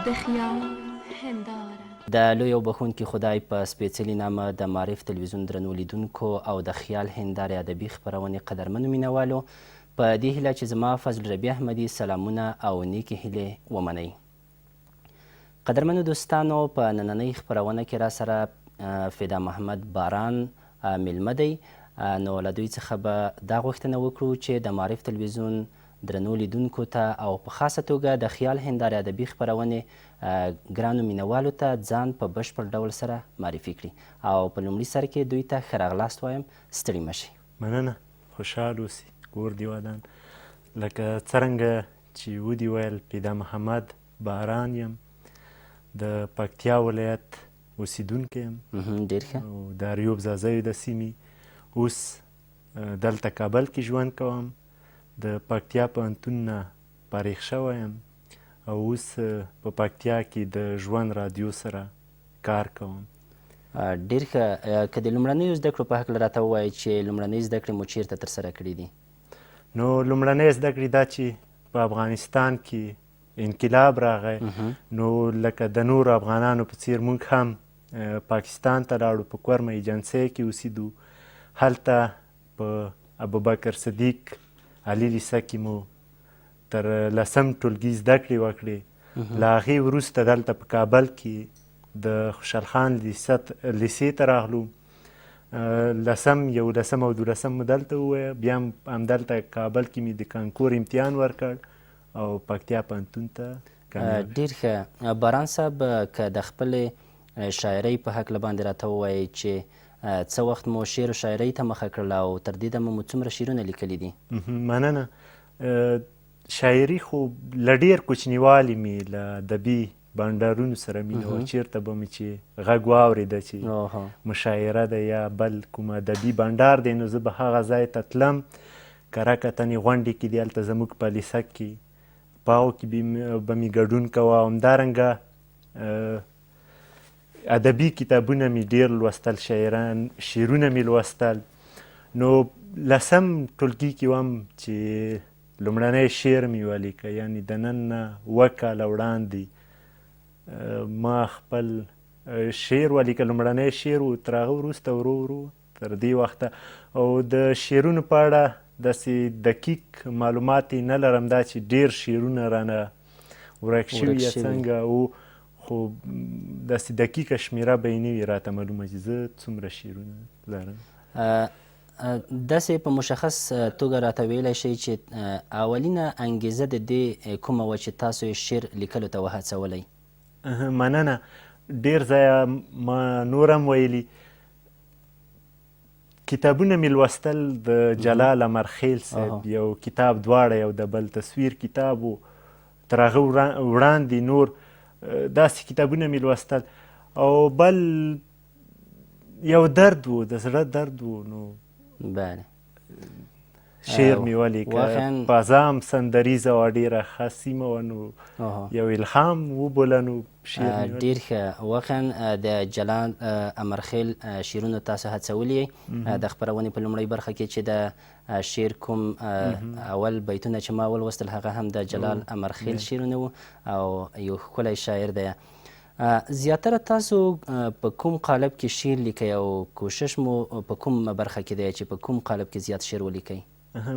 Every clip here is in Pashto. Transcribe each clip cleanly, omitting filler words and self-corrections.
د خیال هنداره د لوی او بخښونکي خدای په سپېڅلي نامه د معرف تلویزیون درنو لیدونکو او د خیال هندارې ادبي خپرونې قدرمنو مینوالو په دې هیله چې زما فضل ربی احمدي سلامونه او نیکې هیلې ومنئ. قدرمنو دوستانو، په نننۍ خپرونه کې را سره فدا محمد باران میلمه دی. نو له دوی څخه به دا غوښتنه وکړو چې د معرف تلویزیون درنو لیدونکو ته او په خاصه توګه د خیال هندارې ادبي خپرونې ګرانو مینوالو ته ځان په بشپړ ډول سره معرفي کړي او په لومړي سر کې دوی ته ښه راغلاست وایم. ستړي مه شئ. مننه، خوشحال اوسئ. کور دې ودان. لکه څرنګه چې ودي ویل، فدا محمد باران یم، د پکتیا ولایت اوسیدونکی یم. ډېر ښه. او د اریوب ځاځیو د سیمې اوس دلته کابل کې ژوند کوم. د پکتیا پوهنتون نه فارغ شوی یم او اوس په پکتیا کې د ژوند رادیو سره کار کوم. ډېر ښه. که د لومړنیو زده کړو په هکله راته ووایئ چې لومړنۍ زده کړې مو چیرته ترسره کړي دي؟ نو لومړنۍ زده کړې دا چې په افغانستان کې انقلاب راغی، نو لکه د نورو افغانانو په څیر موږ هم پاکستان ته لاړو، په کورمه ایجنسۍ کې اوسېدو. هلته په ابوبکر صدیق علي لیسه کې مو تر 10م ټولګي زده کړې وکړې. له هغې وروسته دلته په کابل کې د خوشحال خان لیسې ته راغلو. 10م، 11م او 12م مو دلته ووایه. بیا هم همدلته کابل کې مې د کانکور امتحان ورکړ او پکتیا پوهنتون ته کامیاب. ډېر ښه. باران صاحب، که د خپلې شاعرۍ په هکله باندې راته ووایئ چې څه وخت مو شعر و شاعرۍ ته مخه کړله او تر دې دمه مو څومره شعرونه لیکلي دي؟ مننه. شاعري خو له ډېر کوچنیوالي مې له ادبي بنډارونو سره مینه وه. چېرته به مې چې غږ واورېده چې مشاعره ده یا بل کوم ادبي بنډار دی، نو زه به هغه ځای ته تلم. کره کتنې غونډې کې دي هلته زموږ په لیسه کې، په هغو کې به مې ګډون کوه. همدارنګه ادبي کتابونه مې ډېر لوستل، شعرونه مې لوستل. نو 10م ټولګي کې وم چې لومړنی شعر مې ولیکه، یعنې د نن نه 7 کاله وړاندې ما خپل شعر ولیکه. لومړنی شعر و. تر هغه وروسته ورو ورو تر دې وخته او د شعرونو په اړه داسې دقیق معلومات نه لرم، دا چې ډېر شعرونه رانه ورک شوي یا څنګه، خو داسې دقیقه شمېره به یې نه وي راته معلومه چې زه څومره شعرونه لرم. داسې په مشخص توګه راته ویلی شئ چې اولینه انګیزه د دې کومه وه چې تاسو یې شعر لیکلو ته وهڅولی؟ مننه. ډېر ځایه ما نور هم ویلي. کتابونه مې لوستل. د جلال امرخیل صاحب یو کتاب، دواړه یو د بل تصویر کتاب و. تر هغه وړاندې نور داسې کتابونه مې لوستل. او بل یو درد و، د زړه درد و. نو بله، شعر مې ولیکه. بازام سندریزه وه، ډېره ښه سیمه وه، نو یو الهام وبوله، نو شعر مې ډېر ښه. واقعا د جلال امرخیل شعرونو تاسو هڅولي د خپرونې په لومړۍ برخه کې چې د شعر کوم اول بیتونه چې ما ولوستل هغه هم د جلال امرخیل شعرونه وو او یو ښکلی شاعر دی. زیاتره تاسو په کوم قالب کې شعر لیکئ او کوشش مو په کوم برخه کې دی چې په کوم قالب کې زیات شعر ولیکئ؟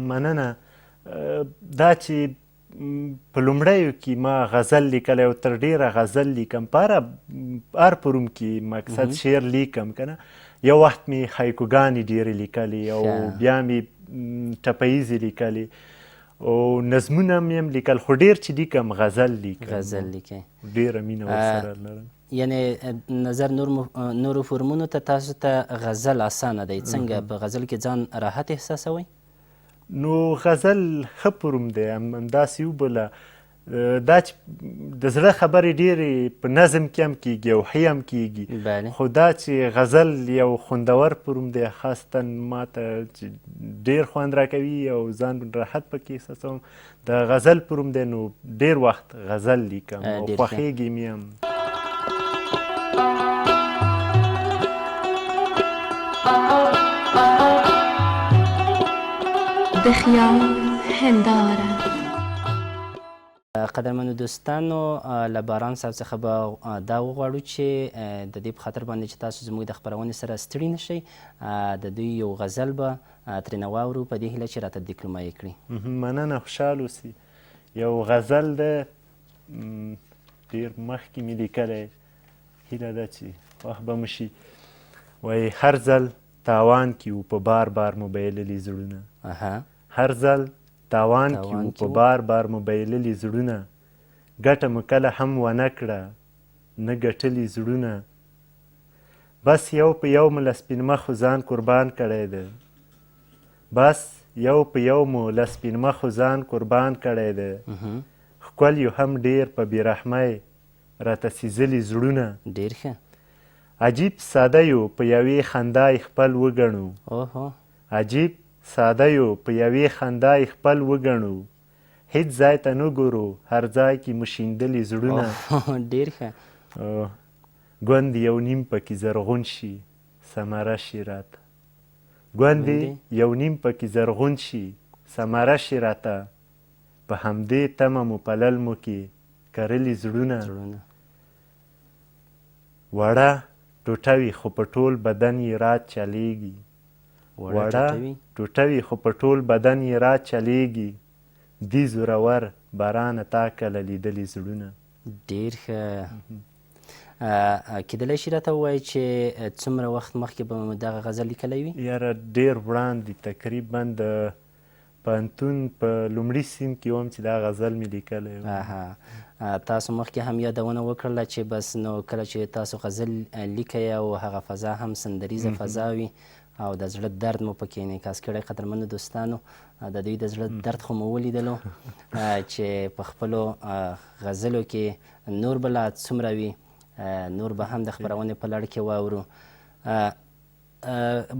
مننه. دا چې په لومړیو کې ما غزل لیکلی او تر ډېره غزل لیکم. په هر پروم کې مقصد شعر لیکم که نه. یو وخت مې هایکوګانې ډېرې لیکلې او بیا مې ټپهیزې لیکلې او نظمونه مې هم لیکل، خو ډېر چې لیکم غزل لیکم. غزل لیکئ. ډېره مینه ورسره لرم. یعنې نظر نورو فورمونو ته تاسو ته غزل اسانه دی. څنګه په غزل کې ځان راحت احساسوئ؟ نو غزل ښه فورم دی، همداسې وبله. دا چې د زړه خبرې ډېرې په نظم کې هم کېږي او ښې هم کېږي، خو دا چې غزل یو خوندور فورم دی، خاصتا ما ته ډېر خوند راکوي او ځان راحت پکې احساسوم. د غزل فورم دی، نو ډېر وخت غزل لیکم او خوښېږي مې هم. د خیال هنداره. قدرمنو دوستانو له باران صاحب څخه به دا وغواړو چې د دې په خاطر باندې چې تاسو زموږ د خپرونې سره ستړي نه شئ د دوی یو غزل به ترېنه واورو په دې هیله چې راته دیکلمایي کړي. مننه، خوشحال اوسئ. یو غزل ده ډېر مخکې مې لیکلی، هیله ده چې خوښ به مو شي. وایي هر ځل تاوان کې و په بار بار مو بایللي زړونه، هر ځل تاوان کې و په بار بار مو بایللي زړونه، ګټه مو کله هم ونه کړه نه ګټلي زړونه، بس یو په یو مو له سپین مخو ځان قربان کړی ده، بس یو په یو مو له سپین مخو ځان قربان کړی ده، ښکل یو هم ډېر په بې رحمۍ راته سیزلي زړونه. ډېر ښه. عجیب ساده یو په یوې خندا یې خپل وګڼو، عجیب ساده یو په یوې خندا یې خپل وګڼو، هیڅ ځای ته نه ګورو هر ځای کې مو شیندلي زړونه. ډېر ښه. ګوند یو نیم پکې زرغون شي ثمره شي راته، ګوند یو نیم پکې زرغون شي ثمره شي راته، په همدې تمه مو پلل مو کې کرلي زړونه. وړه ټوټه وي خو په ټول بدن یې رات چلیږي، وړه ټوټه وي خو په ټول بدن یې رات چلیږي، دی زورور بارانه تا کله لیدلي زړونه. ډېر ښه. کیدلی شي راته ووایي چې څومره وخت مخکې به مو دغه غزل لیکلی وي؟ یاره ډېر وړاندې، تقریبا د پوهنتون په لومړي سیم کې وم چې دا غزل مې لیکلی و. تاسو مخکې هم یادونه وکړله چې بس نو کله چې تاسو غزل لیکئ او هغه فضا هم سندریزه فضا وي او د زړه درد مو پکې انعکاس کړی. قدرمنو دوستانو، د دوی د زړه درد خو مو ولیدلو چې په خپلو غزلو کې نور به لا څومره وي، نور به هم د خپرونې په لړ کې واورو.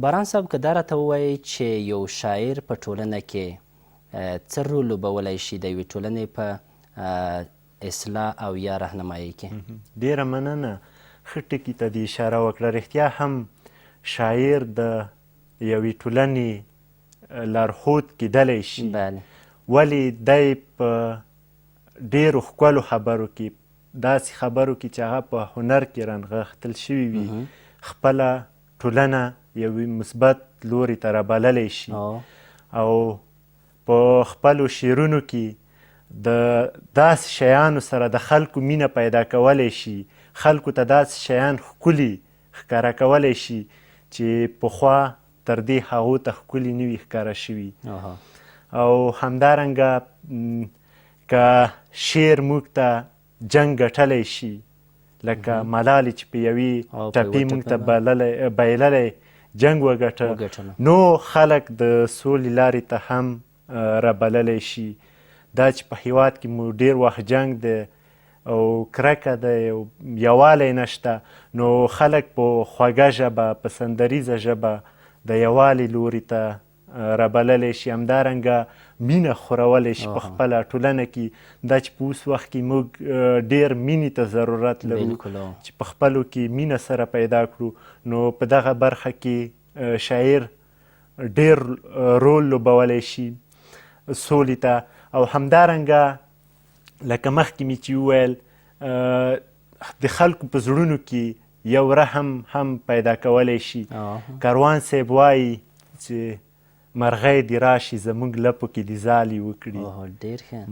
باران صاحب، که دا راته ووایي چې یو شاعر په ټولنه کې څه رول لوبولی شي د یوې ټولنې په اصلاح او یا رهنمایي کې؟ ډېره مننه، ښه ټکي ته دې اشاره وکړه. رښتیا هم شاعر د یوې ټولنې لارښود کیدلی شي. ولې دی په ډېرو ښکلو خبرو کې، داسې خبرو کې چې هغه په هنر کې رانغښتل شوي وي، خپله ټولنه یوې مثبت لوري ته رابللی شي او په خپلو شعرونو کې د داسې شیانو سره د خلکو مینه پیدا کولی شي، خلکو ته داسې شیان ښکلي ښکاره کولی شي چې پخوا تر دې هغو ته ښکلي نه وي ښکاره شوي. او همدارنګه که شعر موږ ته جنګ ګټلی شي، لکه ملالې چې په یوې ټپې موږ ته بایللی جنګ وګټه، نو خلک د سولې لارې ته هم رابللی شي. دا چې په هیواد کې مو ډېر وخت جنګ دی او کرکه ده، یووالی نشته، نو خلک په خوږه ژبه، په سندریزه ژبه د یووالي لوري ته رابللی شي. همدارنګه مینه خورولی شي په خپله ټولنه کې. دا چې په اوس وخت کې موږ ډېر مینې ته ضرورت لرو چې په خپلو کې مینه سره پیدا کړو، نو په دغه برخه کې شاعر ډېر رول لوبولی شي سولې ته. او همدارنګه لکه مخکې مې چې وویل، د خلکو په زړونو کې یو رحم هم پیدا کولی شي. کاروان صاحب وایي چې مرغۍ دې راشي زموږ لپو کې دې ځالې وکړي،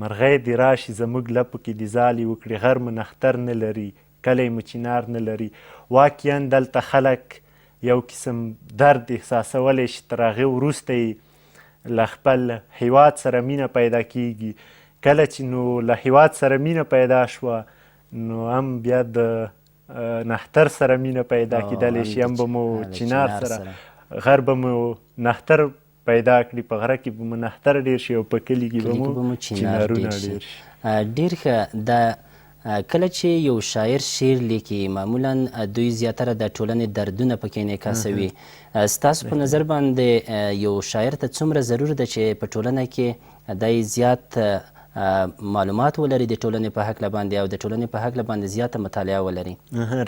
مرغۍ دې راشي زموږ لپو کې دې ځالې وکړي، غر مو نختر نه لري، کلی مو چنار نه لري. واقعا دلته خلک یو قسم درد احساسولی شي، تر هغې وروسته یې له خپل هیواد سره مینه پیدا کیږي. کله چې نو له هیواد سره مینه پیدا شوه، نو هم بیا د نختر سره مینه پیدا کیدلی شي، هم به مو چنار سره، غر به مو نختر پیدا کړي، په غره کې به مو نختر ډېر شي او په کلي کې به مو چنارونه ډېر شي. ډېر ښه. کله چې یو شاعر شعر لیکي، معمولا دوی زیاتره د ټولنې دردونه پکې انعکاسوي. ستاسو په نظر باندې یو شاعر ته څومره ضرور ده چې په ټولنه کې دی زیات معلومات ولري د ټولنې په هکله باندې او د ټولنې په هکله باندې زیاته مطالعه ولري؟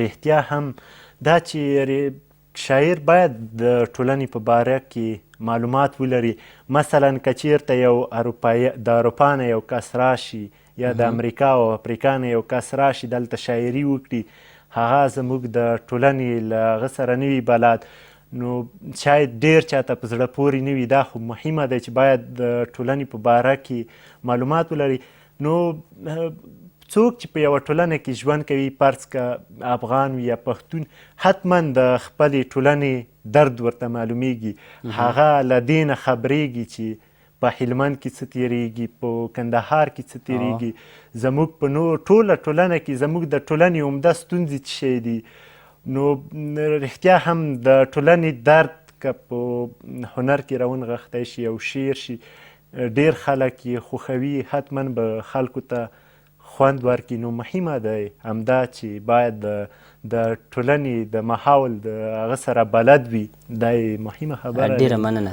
رښتیا هم دا چې شاعر باید د ټولنې په باره کې معلومات ولري. مثلا که چیرته یو د اروپا نه یو کس راشي، یا د امریکا او افریقا نه یو کس راشي دلته شاعري وکړي، هغه زموږ د ټولنې له هغه سره نه وي بلد، نو شاید ډېر چاته په زړه پورې نه وي. دا خو مهمه ده چې باید د ټولنې په باره کې معلومات ولري. نو څوک چې په یوه ټولنه کې ژوند کوي، فرض که افغان وي یا پښتون، حتما د خپلې ټولنې درد ورته معلومیږي. هغه له دې نه خبرېږي چې په هلمند کې څه تېرېږي، په کندهار کې څه تېرېږي، زموږ په ټوله ټولنه کې زموږ د ټولنې عمده ستونزې څه شی دي. نو رښتیا هم د ټولنې درد که په هنر کې راونغښتی شي او شعر شي، ډېر خلک یې خوښوي، حتما به خلکو ته خوند ورکړي. نو مهمه ده همدا چې باید د ټولنې د ماحول د هغه سره بلد وي. دا یې مهمه خبره ده. ډېره مننه.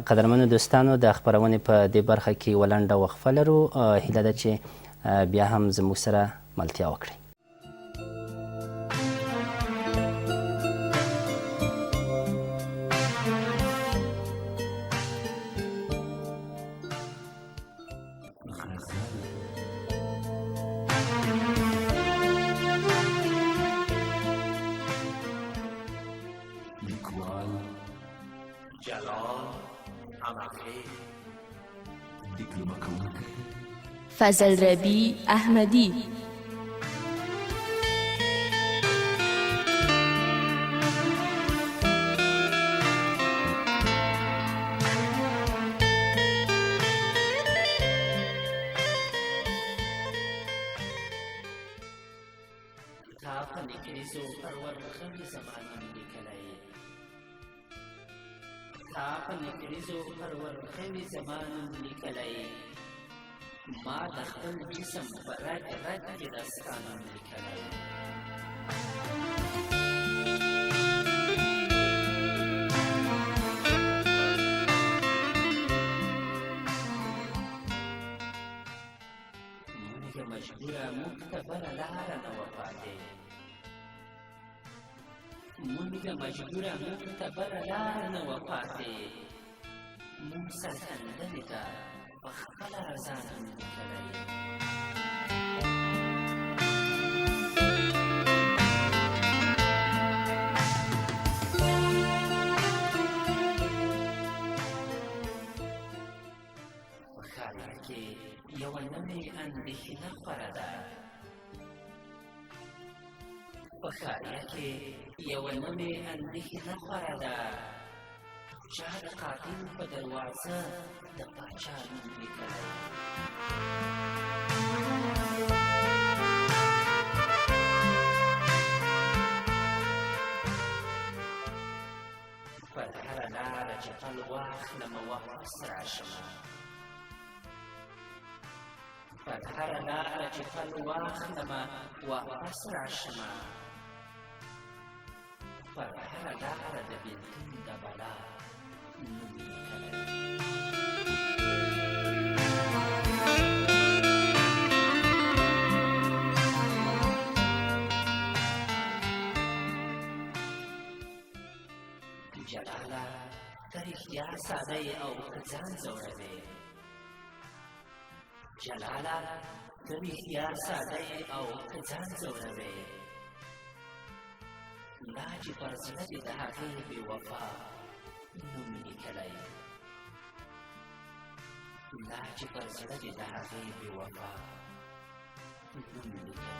قدرمنو دوستانو، د خپرونې په دې برخه کې یوه لنډه وقفه لرو. هیله ده چې بیا هم زموږ سره ملتیا وکړئ. فضل ربی احمدی. ما د خپل جسم په رګ رګ کې داستان لیکلی، مونږ مجبوره موږ ته بله لاره نه وه پاتې، مونږ مجبوره موږ ته بله لاره نه وه پاتې، مونږ سرښندنې ته خپله رضا هم لیکلی. په ښار کې یوه نوې اندېښنه خوره ده، په ښار کې یوه نوې اندېښنه خوره ده، چا د قاتل په دروازه د پاچا نوم لیکلی. پر هره لاره چې پل واخلمه واپس راشمه، پر هره لاره چې پل واخلمه واپس راشمه، پر هره لاره د بېلتون د بلا نوم لیکلی. جلاله ته رښتیا ساده یې او که ځان ځوروې، جلاله ته رښتیا ساده یې او که ځان ځوروې، لا چې پر زړه دې د هغې بې وفا نوم لیکلی، لا چې پر زړه دې د هغې بې وفا نوم لیکلی.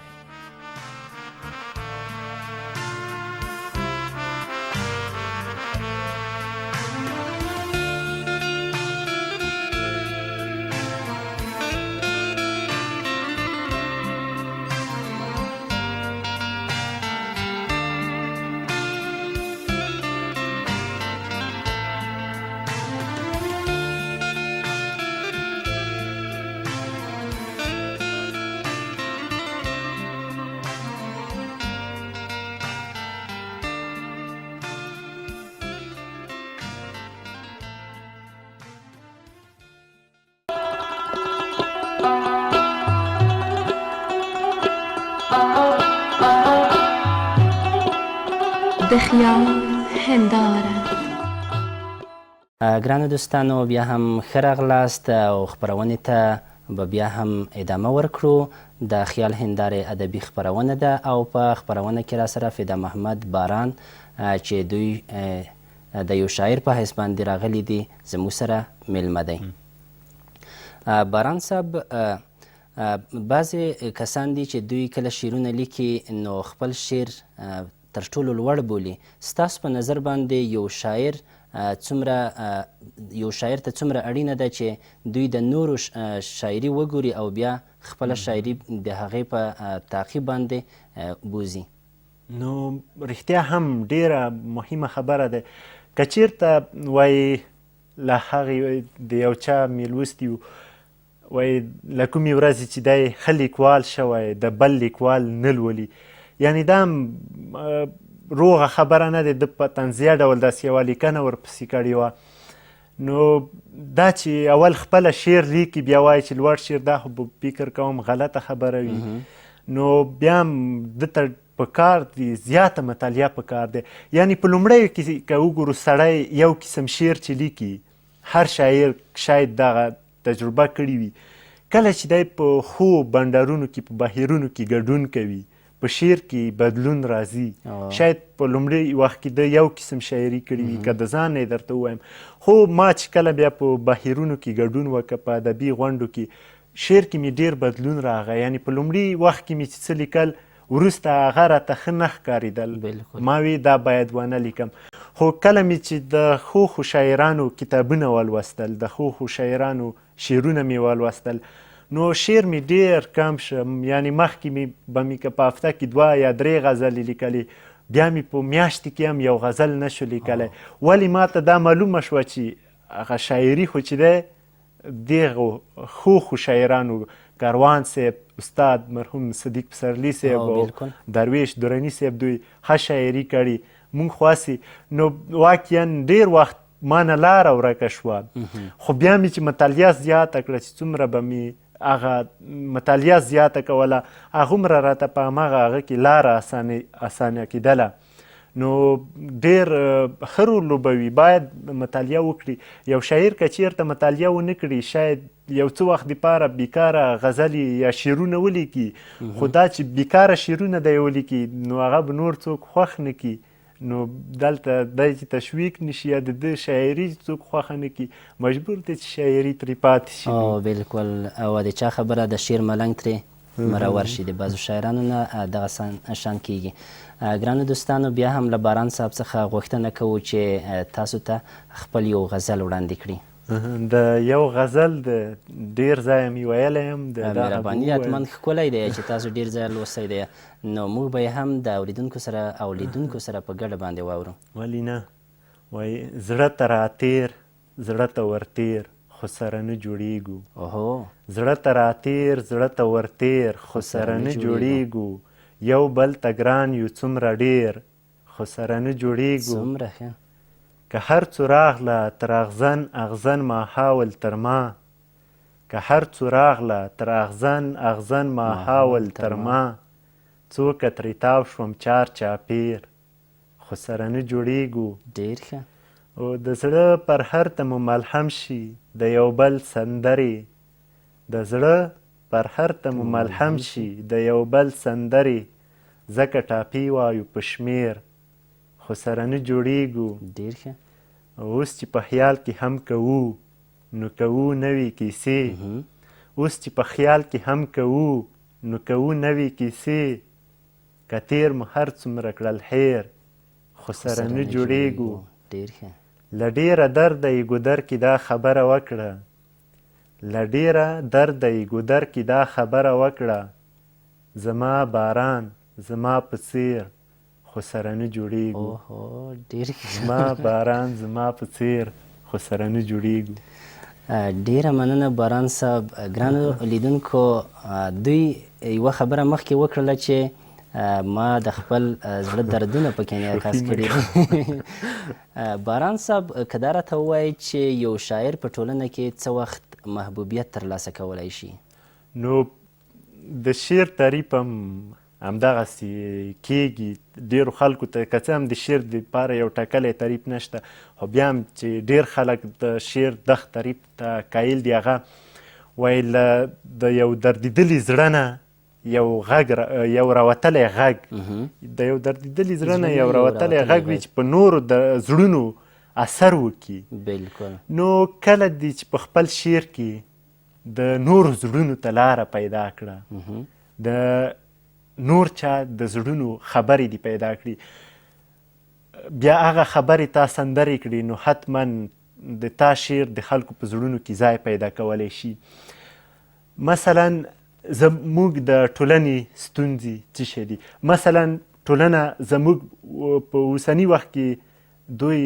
د خیال هنداره. ګرانو دوستانو، بیا هم ښه راغلاست او خپرونې ته به بیا هم ادامه ورکړو د خیال هندارې ادبي خپرونه ده او په خپرونه کې را سره فدا محمد باران چې دوی د یو شاعر په حیث باندې راغلی دي زموږ سره میلمه دی. باران صاحب بعضې کسان دي چې دوی کله شعرونه لیکي نو خپل شعر تر ټولو لوړ بولي. ستاسو په نظر باندې یو شاعر ته څومره اړینه ده چې دوی د نورو شاعري وګوري او بیا خپله شاعري د هغې په تعقیب باندې بوزي؟ نو رښتیا هم ډیره مهمه خبره ده. که چیرته وایي له هغې د یو چا میلوستی وایي له کومې ورځې چې دی ښه لیکوال شوی د بل لیکوال نه لولي، یعنې دا هم روغه خبره نه ده. د په طنزیه ډول داسې یوه لیکنه ورپسې کړې وه. نو دا چې اول خپله شعر لیکي بیا وایي چې لوړ شعر، دا خو فکر کوم غلطه خبره وي. نو بیا هم ده ته پکار دي زیاته مطالعه پکار دی. یعنې په لومړیو کې که وګورو سړی یو قسم شعر چې لیکي، هر شاعر شاید دغه تجربه کړې وي. کله چې دی په ښو بنډارونو کې په بهیرونو کې ګډون کوي، په شعر کې بدلون راځي. شاید په لومړي وخت کې د یو قسم شاعري کړې وي، که د ځان نه درته ووایم. خو ما چې کله بیا په بهیرونو کې ګډون وکړه، په ادبي غونډو کې، شعر کې مې ډېر بدلون راغی. یعنې په لومړي وخت کې مې چې څه لیکل، وروسته هغه راته ښه نه ښکارېدل. ما وی دا باید ونه لیکم. خو کله مې چې د ښو شاعرانو کتابونه ولوستل، د ښو شاعرانو شعرونه مې ولوستل، نو شعر مې ډېر کم شه. یعنې مخکې به مې که په هفته کې 2 یا 3 غزلې لیکلې، بیا مې په میاشتې کې هم یو غزل نشو لیکلی. ولې ما ته دا معلومه شوه چې هغه شاعري خو چې دی دغو ښو شاعرانو، کاروان صاحب، استاد مرحوم صدیق پسرلي صاحب او درویش درني صاحب، دوی ښه شاعري کړې. مونږ خواسې نو واقعا ډېر وخت ما نه لاره ورکه شوه. خو بیا مې چې مطالعه زیاته کړه، چې څومره به مې هغه مطالعه زیاته کوله، هغومره راته په هغه کې لاره اسانه کېدله. نو ډېر ښه رول لوبوي، باید مطالعه وکړي. یو شاعر که چېرته مطالعه ونه کړي، شاید یو څه وخت دپاره بیکاره غزلې یا شعرونه ولیکي. خو دا چې بیکاره شعرونه دی ولیکي، نو هغه به نور څوک خوښ نه کړي. نو دلته دی چې تشویق نشي یا د ده شاعري څوک خوښه نه کړي، مجبور دی چې شاعري ترې پاتې شي. بلکل. او د چا خبره د شعر ملنګ ترې مرور شي، د بعضو شاعرانو نه دغه شان کیږي. ګرانو دوستانو، بیا هم له باران صاحب څخه غوښتنه کوو چې تاسو ته خپل یو غزل وړاندې کړي. د یو غزل د ډېر ځایه مې ویلی یم. مهرباني حتما ښکلی دی چې تاسو ډېر ځایه لوستی دی، نو موږ به یې هم د اوریدونکو سره او لیدونکو سره په ګډه باندې واورو. ولې نه؟ وایي زړه ته راتېر، زړه ته ورتېر، خو سره نه جوړېږو. زړه ته راتېر، زړه ته ورتېر، خو سره نه جوړېږو. یو بل ته ګران یو څومره ډېر، خو سره نه جوړېږو. څومره ښه. که هر څو راغله تر اغزن ماحول تر ما، که هر څو راغله تر اغزن ماحول تر ما، څوکه ترې تاو شوم چار چاپېر، خو سره نه جوړېږو. ډېر ښه. او د زړه پر هر ته مو ملهم شي د یو بل سندرې، د زړه پر هر ته مو ملهم شي د یو بل سندرې، ځکه ټاپې وایو په شمېر، خو سره نه جوړېږو. ډېر ښه. اوس چې په خیال کې هم کوو، نو کوو نوې کیسې. اوس چې په خیال کې هم کوو، نو کوو نوې کیسې. که تېر مو هر څومره کړل هېر، خو سره نه جوړېږو. ډېر ښه. له ډېره درده یې ګودر کې دا خبره وکړه، له ډېره درده یې ګودر کې دا خبره وکړه، زما باران زما په څېر، خو سره نه جوړېږو. زما باران زما په څېر، خو سره نه جوړېږو. ډېره مننه باران صاحب. ګرانو لیدونکو، دوی یوه خبره مخکې وکړله چې ما د خپل زړه دردونه پکې انعکاس کړي. باران صاحب، که دا راته ووایي چې یو شاعر په ټولنه کې څه وخت محبوبیت ترلاسه کولی شي؟ نو د شعر تعریف هم همدغسې کېږي. ډېرو خلکو ته که څه هم د شعر دپاره یو ټاکلی تعریف نشته، خو بیا هم چې ډېر خلک د شعر دغه تعریف ته قایل دي، هغه وایي د یو دردېدلي زړه نه یو غږ یو راوتلی غږ د یو دردېدلي زړه نه یو راوتلی غږ وي چې په نورو د زړونو اثر وکړي. بالکل. نو کله دې چې په خپل شعر کې د نورو زړونو ته لاره پیدا کړه، د نور چا د زړونو خبرې دې پیدا کړي، بیا هغه خبرې تا سندرې کړي، نو حتما د تا شعر د خلکو په زړونو کې ځای پیدا کولی شي. مثلا زموږ د ټولنې ستونزې څه شی دي؟ مثلا ټولنه زموږ په اوسني وخت کې دوی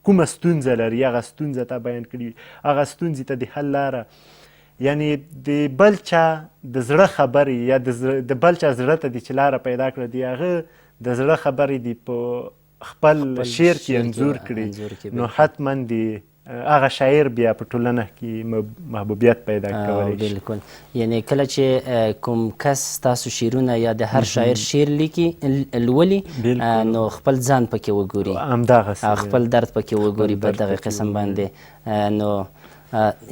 کومه ستونزه لري، هغه ستونزه ته بیان کړي، هغه ستونزې ته د حل لاره، یعنې د بل چا د زړه خبرې یا د بل چا زړه ته دې چې لاره پیدا کړه، د هغه د زړه خبرې دې په خپل شعر کې انځور کړي، نو حتما د هغه شاعر بیا په ټولنه کې محبوبیت پیدا کولی شي. بالکل. یعنې کله چې کوم کس تاسو شعرونه یا د هر شاعر شعر لیکي لولي، نو خپل ځان پکې وګوري، همدغسې خپل درد پکې وګوري په دغه قسم باندې. نو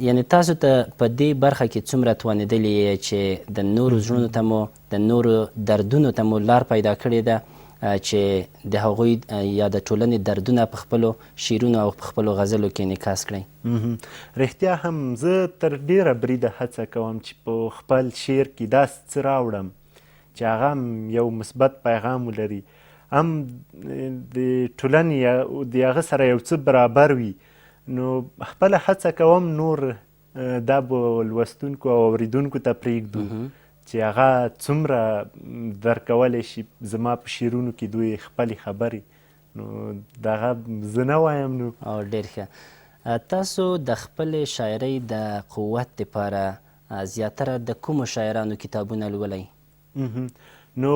یعنې تاسو ته په دې برخه کې څومره توانېدلي یې چې د نورو زړونو ته مو د نورو دردونو ته مو لار پیدا کړې ده چې د هغوی یا د ټولنې دردونه په خپلو شعرونو او په خپلو غزلو کې انعکاس کړئ؟ رښتیا هم زه تر ډېره بریده هڅه کوم چې په خپل شعر کې داسې څه راوړم چې هغه هم یو مثبت پیغام ولري، هم د ټولنې د هغه سره یو څه برابر وي. نو خپله هڅه کوم نور دا به لوستونکو او اورېدونکو ته پرېږدو چې هغه څومره درکولی شي زما په شعرونو کې دوی خپلې خبرې. نو دغه زه نه وایم. نو ډېر ښه. تاسو د خپلې شاعرۍ د قوت دپاره زیاتره د کومو شاعرانو کتابونه لولئ؟ نو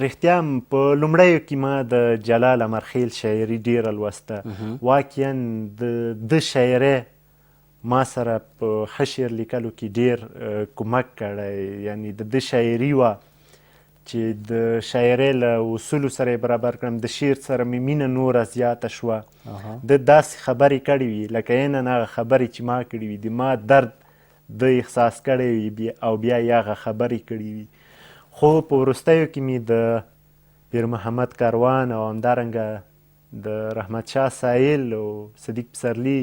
رښتیا هم په لومړیو کې ما د جلال امرخیل شاعري ډېره لوسته. واقعا د شاعرۍ ما سره په ښه شعر لیکلو کې ډېر کومک کړی، یعنې د ده شاعري وه چې د شاعرۍ له اصولو سره یې برابر کړم، د شعر سره مې مینه نوره زیاته شوه. د داسې خبرې کړې وي لکه عیناً هغه خبرې چې ما کړې وي، د ما درد د احساس کړی وي او بیا یې هغه خبرې کړې وي. خو په وروستیو کې مې د پیر محمد کاروان او همدارنګه د رحمت شاه سایل او صدیق پسرلي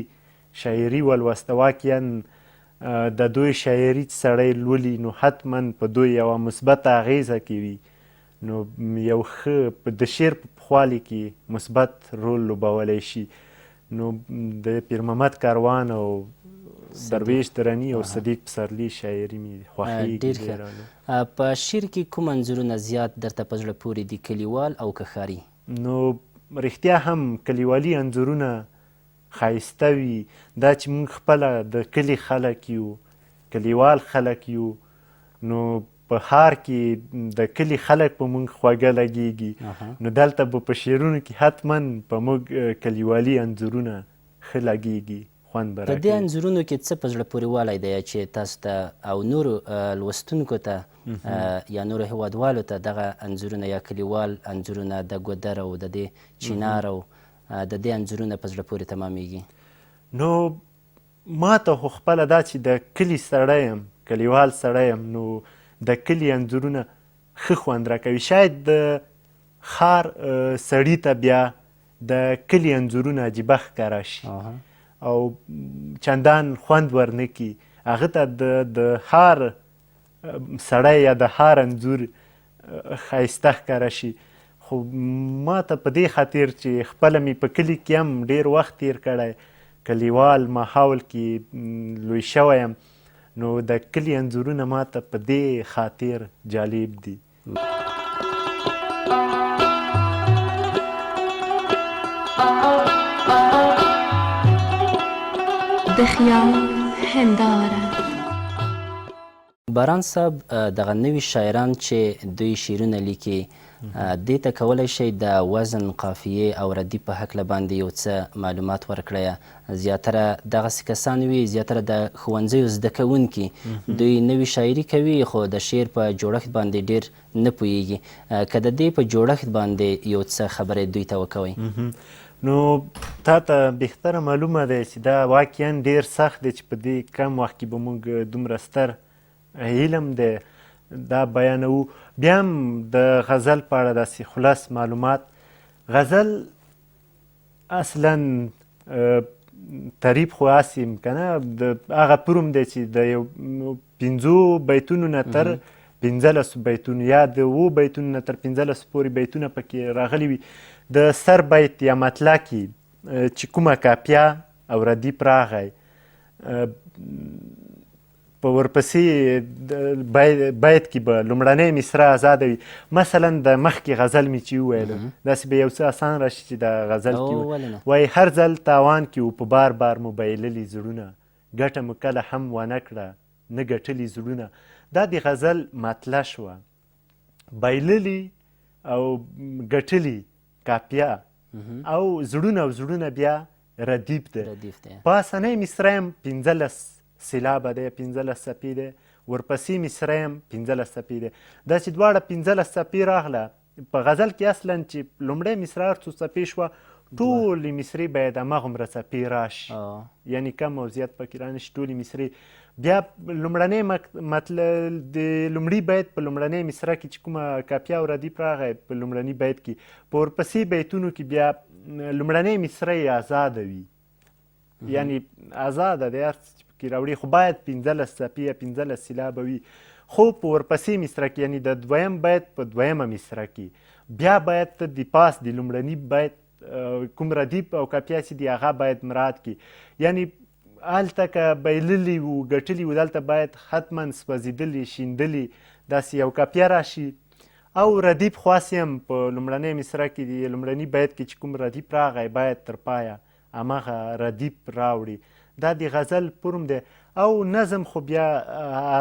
شاعري ولوسته. واقعا د دوی شاعري چې سړی لولي نو حتما په دوی یوه مثبته اغیزه کوي، نو یو ښه د شعر په پخوالي کې مثبت رول لوبولی شي. نو د پیر محمد کاروان او درویش درني او صدیق پسرلي شاعري مې خوښېږي ډېره. په شعر کې کوم انځورونه زیات درته په زړه پورې دي، کلیوال او که ښاري؟ نو رښتیا هم کلیوالي انځورونه ښایسته وي. دا چې موږ خپله د کلي خلک یو، کلیوال خلک یو، نو په ښار کې د کلي خلک په موږ خوږه لګېږي، نو دلته به په شعرونو کې حتما په موږ کلیوالي انځورونه ښه لګېږي، خوند به راکوي. په دې انځورونو کې څه په زړه پورې والی دی چې تاسو ته او نورو لوستونکو ته یا نورو هیوادوالو ته دغه انځورونه یا کلیوال انځورونه د ګودر او د دې چینار او د دې انځورونه په زړه پورې تمامیږي؟ نو ما ته خو خپله دا چې د کلي سړی یم، کلیوال سړی یم، نو د کلي انځورونه ښه خوند راکوي. شاید د ښار سړي ته بیا د کلي انځورونه عجیبه ښکاره شي او چندان خوند ورنه کي. هغه ته د ښار سړی یا د ښار انځور ښایسته ښکاره شي. خو ما ته په دې خاطر چې خپله مې په کلي کې هم ډېر وخت تیر کړی، کلیوال ماحول کې لوی شوی یم، نو د کلي انځورونه ما ته په دې خاطر جالب دي. د خیال هنداره. باران صاحب، دغه نوي شاعران چې دوی شعرونه لیکي، دې ته کولی شئ د وزن، قافیې او ردیف په هکله باندې یو څه معلومات ورکړئ؟ زیاتره دغسې کسان وي، زیاتره د ښوونځیو زده کوونکي، دوی نوي شاعري کوي خو د شعر په جوړښت باندې ډېر نه پوهیږي. که د دې په جوړښت باندې یو څه خبرې دوی ته وکوئ؟ نو تا ته بهتره معلومه دی چې دا واقعا ډېر سخت دی چې په دې کم وخت کې به موږ دومره ستر علم دی دا بیانوو. بیا هم د غزل په اړه داسې خلاص معلومات. غزل اصلا تعریف خو هسې که نه د هغه پروم دی چې د یو 5 بیتونو نه تر 15 بیتونو یا د 7 بیتونو نه تر 15 پورې بیتونه پکې راغلي وي. د سر بیت یا مطلع کې چې کومه کاپیه او ردیف راغی په ورپسې بیت کې به لومړنۍ مصرع ازاده وي. مثلا د مخکې غزل مې چې وویلو داسې به یو څه اسان راشي چې د غزل کې وایي هر ځل تاوان کې و په بار بار مو بایللي زړونه ګټه مو کله هم ونه کړه نه ګټلي زړونه. دا د غزل مطلع شوه. بایللي او ګټلي کاپیه او زړونه بیا ردیف ده. په اسانۍ مصرع هم 15 سیلابه دی 15 څپې دی. ورپسې مصرع هم 15 څپې دی. دا چې دواړه 15 څپې راغله په غزل کې اصلا چې لومړی مصرع هر څو څپې شوه ټولې مصرې باید هماغومره څپې راشي یعنی کم او زیات پکې رانشي ټولې مصرې. بیا لومړنی مطلب د لومړي بیت په لومړنۍ مصرع کې چې کومه کاپیه او ردیف راغی په لومړني بیت کې په ورپسې بیتونو کې بیا لومړنۍ مصرع یې ازاده وي یعنی ازاده دی هر څه چې پکې راوړي خو باید 15 څپې یا 15 سیلابه وي. خو په ورپسې مصرع کې یعنی د دویم بیت په دویمه مصرع کې بیا باید ته د پاس د لومړني بیت کوم ردیف او کاپیه چې دی هغه باید مراعات کړي. یعنی هلته که بایللي وو ګټلي وو دلته باید حتما سوځېدلي شیندلي داسې یو کاپیه راشي. او ردیف خو هسې هم په لومړنۍ مصرع کې د لومړني بیت کې چې کوم ردیف راغی باید تر پایه هماغه ردیف راوړي. دا د غزل پروم دی. او نظم خو بیا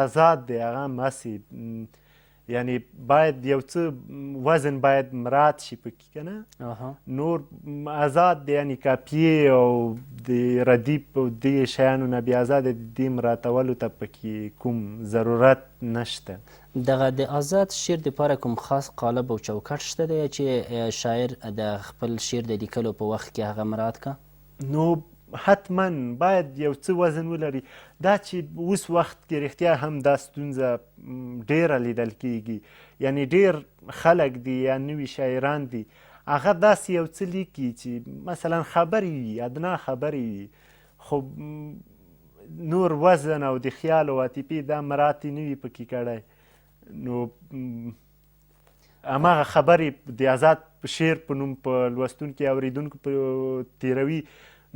آزاد دی هغه هم هسې یعنی باید یو څه وزن باید مراعات شي پکې که نه نور آزاد دی یعنی کاپیې او د ردیف او دې شیانو نه بیا آزاد د دې مراعاتولو ته پکې کوم ضرورت نشته. دغه د آزاد شعر دپاره کوم خاص قالب او چوکاټ شته دی چې شاعر د خپل شعر د لیکلو په وخت کې هغه مراعات کا؟ نو حتما باید یو څه وزن ولري. دا چې اوس وخت کې رښتیا هم دا ستونزه ډیره لیدل کیږي یعنی ډیر خلک دي یا نوي شاعران دي هغه داسې یو څه لیکي چې مثلا خبرې وي ادنا خبرې وي خو نور وزن او د خیال او عاطفې دا مراعات یې نه وي پکې کړی. نو هماغه خبرې د آزاد شعر په نوم په لوستونکي اوریدونکو په تیروي.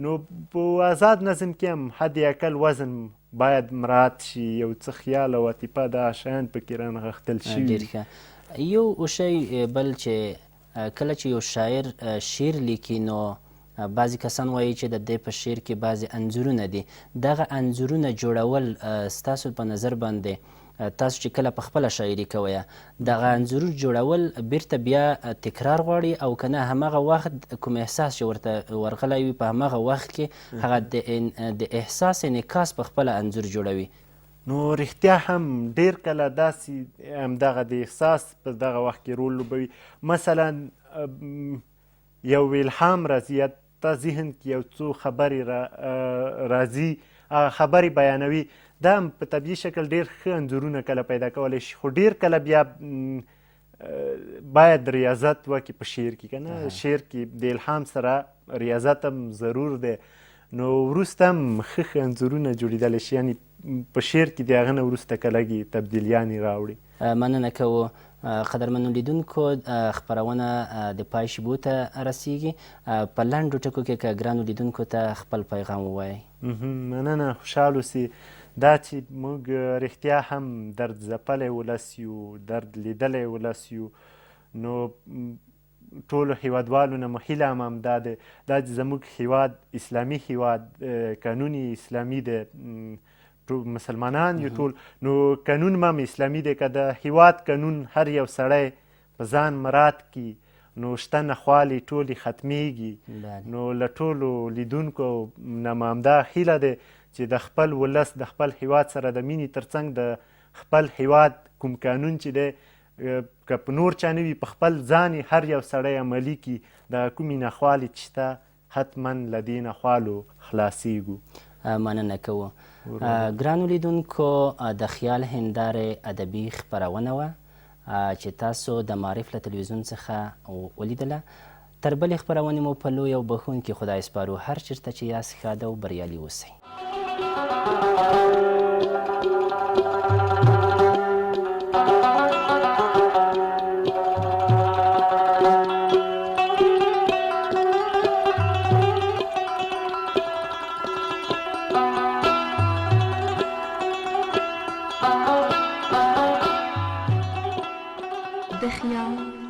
نو په آزاد نظم کې هم حد اقل وزن باید مراعات شي یو څه خیال او عاطفه دا شیان پکې رانغښتل شوي. ډېر ښه. یو شی بل چې کله چې یو شاعر شعر لیکي نو بعضې کسان وایي چې د دې په شعر کې بعضې انځورونه دي. دغه انځورونه جوړول ستاسو په نظر باندې تاسو چې کله په خپله شاعري کوئ دغه انځور جوړول بیرته بیا تکرار غواړي او که نه هماغه وخت کوم احساس چې ورته ورغلی وي په هماغه وخت کې هغه د احساس انعکاس په خپله انځور جوړوي؟ نو رښتیا هم ډیر کله داسې همدغه د احساس په دغه وخت کې رول لوبوي. مثلا یو الهام راځي یا تا ذهن کې یو څو خبرې راځي هغه خبرې بیانوي. دا هم په طبیعي شکل ډیر ښه انځورونه کله پیدا کولی شي خو ډیر کله بیا باید ریاضت وکړي په شعر کې که نه شعر کې د الهام سره ریاضت هم ضرور دی. نو وروسته هم ښه انځورونه جوړېدلی شي یعنی په شعر کې د هغه نه وروسته که لږې تبدیلیانې راوړي. مننه کوو. قدرمنو لیدونکو خپرونه د پای شیبو ته رسیږي. په لنډو ټکو کې که ګرانو لیدونکو ته خپل پیغام ووایئ. مننه خوشحال اوسئ. دا چې موږ رښتیا هم درد ځپلی ولس یو درد لیدلی ولس یو نو ټولو هیوادوالو نه مو هیله هم همدا دی دا چې زموږ هیواد اسلامي هیواد قانون اسلامي دی مسلمانان یو ټول نو قانون هم اسلامي دی که د هیواد قانون هر یو سړی په ځان مراعات کړي نو شته نخوالې ټولې ختمیږي. نو له ټولو لیدونکو نه مو همدا هیله دی چې د خپل ولس د خپل هیواد سره د مینې ترڅنګ د خپل هیواد کوم قانون چې دی که په نور چا نه وي په خپل ځان هر یو سړی عملي کړي د کومې ناخوالې چې شته حتما له دې نه خوالو خلاصیږو. مننه کوو. ګرانو لیدونکو، د خیال هندارې ادبي خپرونه وه چې تاسو د معارف له تلویزیون څخه ولیدله. تر بلې خپرونې مو په لوی او بښونکي خدای سپارو. هر چېرته چې یاست ښاده او بریالي اوسئ. د خیال